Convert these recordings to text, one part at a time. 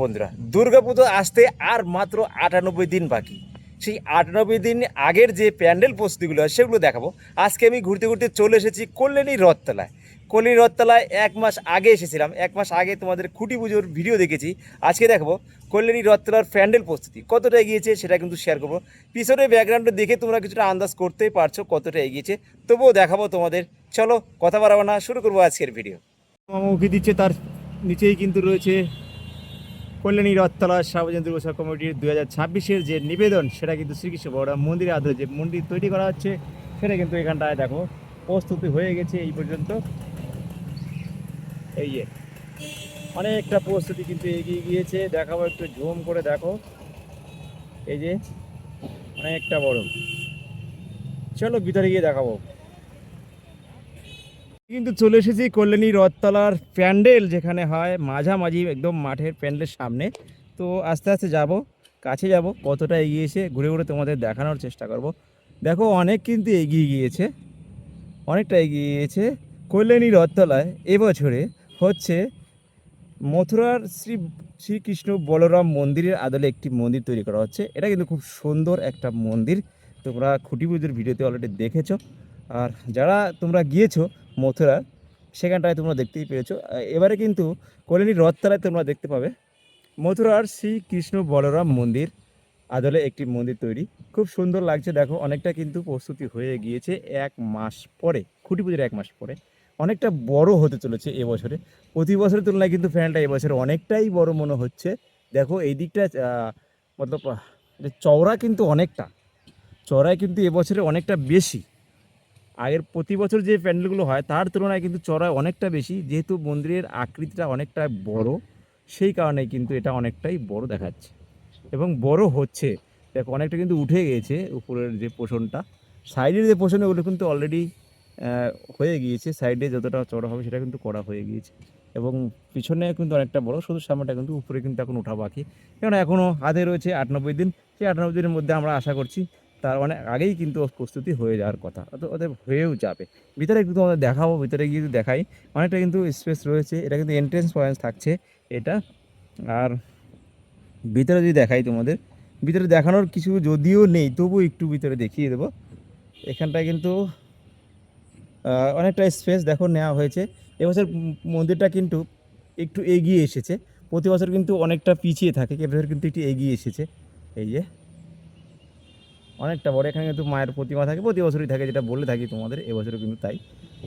বন্ধুরা, দুর্গাপুজো আসতে আর মাত্র 98 দিন বাকি। সেই 98 দিন আগের যে প্যান্ডেল প্রস্তুতিগুলো হয় সেগুলো দেখাবো। আজকে আমি ঘুরতে ঘুরতে চলে এসেছি কল্যাণী রথতলায়। কল্যাণী রথতলায় 1 মাস আগে এসেছিলাম। 1 মাস আগে তোমাদের খুঁটি পুজোর ভিডিও দেখেছি। আজকে দেখাবো কল্যাণী রথতলার প্যান্ডেল প্রস্তুতি কতটা এগিয়েছে, সেটা কিন্তু শেয়ার করবো। পিছনে ব্যাকগ্রাউন্ডে দেখে তোমরা কিছুটা আন্দাজ করতেই পারছো কতটা এগিয়েছে, তবুও দেখাবো তোমাদের। চলো কথা বাড়াবো না, শুরু করবো আজকের ভিডিও। উঁকি দিচ্ছে, তার নিচেই কিন্তু রয়েছে কল্যাণী রথতলা সার্বজনীন দুর্গোৎসব কমিটির 2026-এর যে নিবেদন, সেটা কিন্তু শ্রীকৃষ্ণ বড়রাম মন্দিরের আদলে যে মন্দির তৈরি করা হচ্ছে, সেটা কিন্তু এখানটায় দেখো প্রস্তুতি হয়ে গেছে এই পর্যন্ত। এই যে অনেকটা প্রস্তুতি কিন্তু এগিয়ে গিয়েছে, দেখাবো একটু জুম করে দেখো। এই যে অনেকটা বড়, চলো ভিতরে গিয়ে দেখাবো। কিন্তু চলে এসেছি কল্যাণী রথতলার প্যান্ডেল যেখানে হয়, মাঝামাঝি একদম মাঠের প্যান্ডেলের সামনে। তো আস্তে আস্তে যাব, কাছে যাব, কতটা এগিয়েছে ঘুরে ঘুরে তোমাদের দেখানোর চেষ্টা করব। দেখো অনেক কিন্তু এগিয়ে গিয়েছে, অনেকটা এগিয়ে গিয়েছে। কল্যাণী রথতলায় এবছরে হচ্ছে মথুরার শ্রীকৃষ্ণ বলরাম মন্দিরের আদলে একটি মন্দির তৈরি করা হচ্ছে। এটা কিন্তু খুব সুন্দর একটা মন্দির, তোমরা খুঁটি পুজোর ভিডিওতে অলরেডি দেখেছো। আর যারা তোমরা গিয়েছো মথুরা, সেখানটায় তোমরা দেখতেই পেয়েছো। এবারে কিন্তু কল্যাণী রথতলায় তোমরা দেখতে পাবে মথুরার শ্রীকৃষ্ণ বলরাম মন্দির আদলে একটি মন্দির তৈরি। খুব সুন্দর লাগছে, দেখো অনেকটা কিন্তু প্রস্তুতি হয়ে গিয়েছে। 1 মাস পরে, খুঁটি পুজোর 1 মাস পরে অনেকটা বড় হতে চলেছে এবছরে। প্রতি বছরের তুলনায় কিন্তু প্যান্ডেলটা এবছরে অনেকটাই বড় মনে হচ্ছে। দেখো এই দিকটা মতলব চওড়া কিন্তু অনেকটা, চওড়ায় কিন্তু এবছরে অনেকটা বেশি। আগের প্রতি বছর যে প্যান্ডেলগুলো হয় তার তুলনায় কিন্তু চওড়ায় অনেকটা বেশি, যেহেতু মন্দিরের আকৃতিটা অনেকটা বড়, সেই কারণেই কিন্তু এটা অনেকটাই বড় দেখাচ্ছে এবং বড় হচ্ছে। দেখো অনেকটা কিন্তু উঠে গিয়েছে উপরের যে পোষণটা, সাইডের যে পোষণ ওগুলো কিন্তু অলরেডি হয়ে গিয়েছে। সাইডে যতটা চড়া হবে সেটা কিন্তু করা হয়ে গিয়েছে এবং পিছনে কিন্তু অনেকটা বড়, শুধু সামনেটা কিন্তু উপরে কিন্তু এখন ওঠা বাকি। কারণ এখনও হাতে রয়েছে 98 দিন। সেই 98 দিনের মধ্যে আমরা আশা করছি তার অনেক আগেই কিন্তু প্রস্তুতি হয়ে যাওয়ার কথা, ওদের হয়েও যাবে। ভিতরে একটু তোমাদের দেখাবো, ভিতরে গিয়ে দেখাই। অনেকটা কিন্তু স্পেস রয়েছে, এটা কিন্তু এন্ট্রেন্স পয়েন্ট থাকছে এটা। আর ভিতরে যদি দেখাই তোমাদের, ভিতরে দেখানোর কিছু যদিও নেই, তবু একটু ভিতরে দেখিয়ে দেবো। এখানটায় কিন্তু অনেকটা স্পেস দেখো নেওয়া হয়েছে। এবছর মন্দিরটা কিন্তু একটু এগিয়ে এসেছে। প্রতি বছর কিন্তু অনেকটা পিছিয়ে থাকে, এবছর কিন্তু একটু এগিয়ে এসেছে। এই যে অনেকটা বড়, এখানে কিন্তু মায়ের প্রতিমা থাকে, প্রতি বছরই থাকে, যেটা বলে থাকি তোমাদের, এবছরও কিন্তু তাই।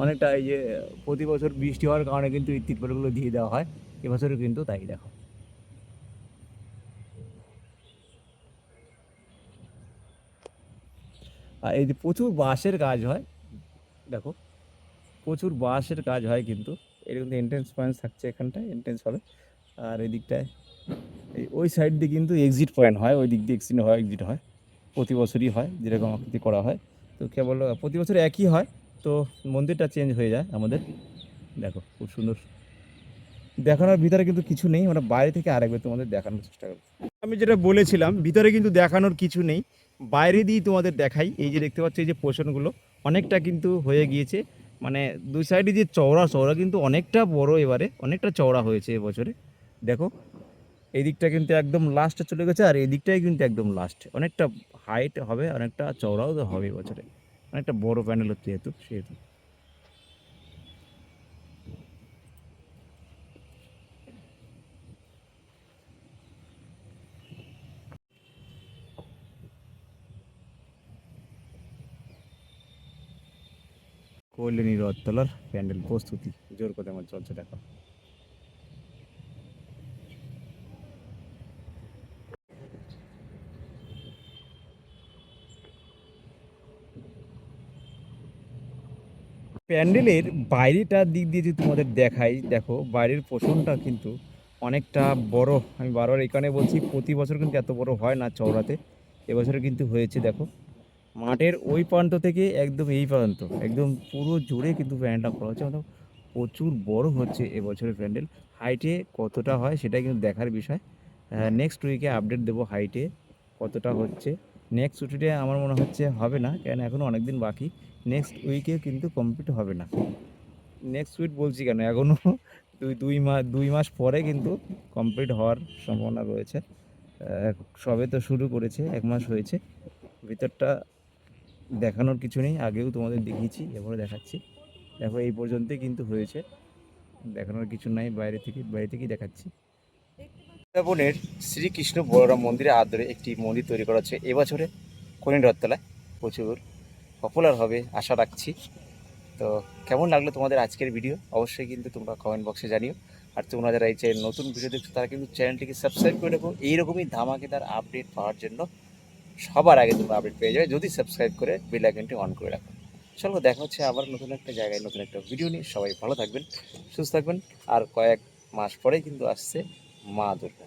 অনেকটা এই যে প্রতি বছর বৃষ্টি হওয়ার কারণে কিন্তু এই তিরপলগুলো দিয়ে দেওয়া হয়, এবছরও কিন্তু তাই। দেখো আর এই যে প্রচুর বাঁশের কাজ হয়, দেখো প্রচুর বাঁশের কাজ হয় কিন্তু। এটা কিন্তু এন্ট্রেন্স পয়েন্ট থাকছে, এখানটায় এন্ট্রেন্স হবে। আর এই দিকটায় এই ওই সাইড দিয়ে কিন্তু এক্সিট পয়েন্ট হয়, ওই দিক দিয়ে এক্সিট হয়, প্রতি বছরই হয় যেরকম আকৃতি করা হয়। তো কেবল প্রতি বছর একই হয়, তো মন্দিরটা চেঞ্জ হয়ে যায় আমাদের। দেখো খুব সুন্দর দেখানোর ভিতরে কিন্তু কিছু নেই, আমরা বাইরে থেকে আরেকবার তোমাদের দেখানোর চেষ্টা করব। আমি যেটা বলেছিলাম, ভিতরে কিন্তু দেখানোর কিছু নেই, বাইরে দিয়ে তোমাদের দেখাই। এই যে দেখতে পাচ্ছ, এই যে পোর্শনগুলো অনেকটা কিন্তু হয়ে গিয়েছে, মানে দুই সাইডে যে চওড়া চওড়া কিন্তু অনেকটা বড়, এবারে অনেকটা চওড়া হয়েছে এবছরে। দেখো এই দিকটা কিন্তু একদম লাস্টে চলে গেছে, আর এই দিকটাই কিন্তু একদম লাস্ট। অনেকটা হাইট হবে, অনেকটা চওড়াও তো হবে এবছরে, অনেকটা বড় প্যান্ডেল হচ্ছে সেহেতু। কল্যাণী রথতলার প্যান্ডেল প্রস্তুতি জোর কথা আমার চলছে, দেখো। প্যান্ডেলের বাইরেটার দিক দিয়ে যদি তোমাদের দেখাই, দেখো বাইরের পোষণটা কিন্তু অনেকটা বড়। আমি বারবার এই কারণে বলছি, প্রতি বছর কিন্তু এত বড় হয় না চওড়াতে, এবছরে কিন্তু হয়েছে। দেখো মাঠের ওই প্রান্ত থেকে একদম এই প্রান্ত, একদম পুরো জুড়ে কিন্তু প্যান্ডেলটা করা হচ্ছে, মানে প্রচুর বড় হচ্ছে এবছরের প্যান্ডেল। হাইটে কতটা হয় সেটাই কিন্তু দেখার বিষয়। নেক্সট উইকে আপডেট দেবো হাইটে কতটা হচ্ছে। নেক্সট উইকে আমার মনে হচ্ছে হবে না, কেন এখনও অনেক দিন বাকি। নেক্সট উইকে কিন্তু কমপ্লিট হবে না। নেক্সট উইক বলছি কেন, এখনও দুই মাস পরে কিন্তু কমপ্লিট হওয়ার সম্ভাবনা রয়েছে। সবে তো শুরু করেছে, 1 মাস হয়েছে। ভিতরটা দেখানোর কিছু নেই, আগেও তোমাদের দেখিয়েছি, এবারে দেখাচ্ছি। দেখো এই পর্যন্তই কিন্তু হয়েছে, দেখানোর কিছু নাই। বাইরে থেকেই দেখাচ্ছি। বৃন্দাবনের শ্রীকৃষ্ণ বলরাম মন্দিরের আদরে একটি মন্দির তৈরি করা হচ্ছে এবছরে কল্যাণী রথতলায়। প্রচুর পপুলার হবে আশা রাখছি। তো কেমন লাগলো তোমাদের আজকের ভিডিও অবশ্যই কিন্তু তোমরা কমেন্ট বক্সে জানিও। আর তোমরা যারা এই চ্যানেল নতুন ভিডিও দেখছো তারা কিন্তু চ্যানেলটিকে সাবস্ক্রাইব করে রাখো, এইরকমই ধামাকেদার আপডেট পাওয়ার জন্য। সবার আগে তোমরা আপডেট পেয়ে যাবে যদি সাবস্ক্রাইব করে বেল আইকনটি অন করে রাখো। চলো দেখা হচ্ছে আবার নতুন একটা জায়গায় নতুন একটা ভিডিও নিয়ে। সবাই ভালো থাকবেন, সুস্থ থাকবেন। আর কয়েক মাস পরেই কিন্তু আসছে মা দুর্গা।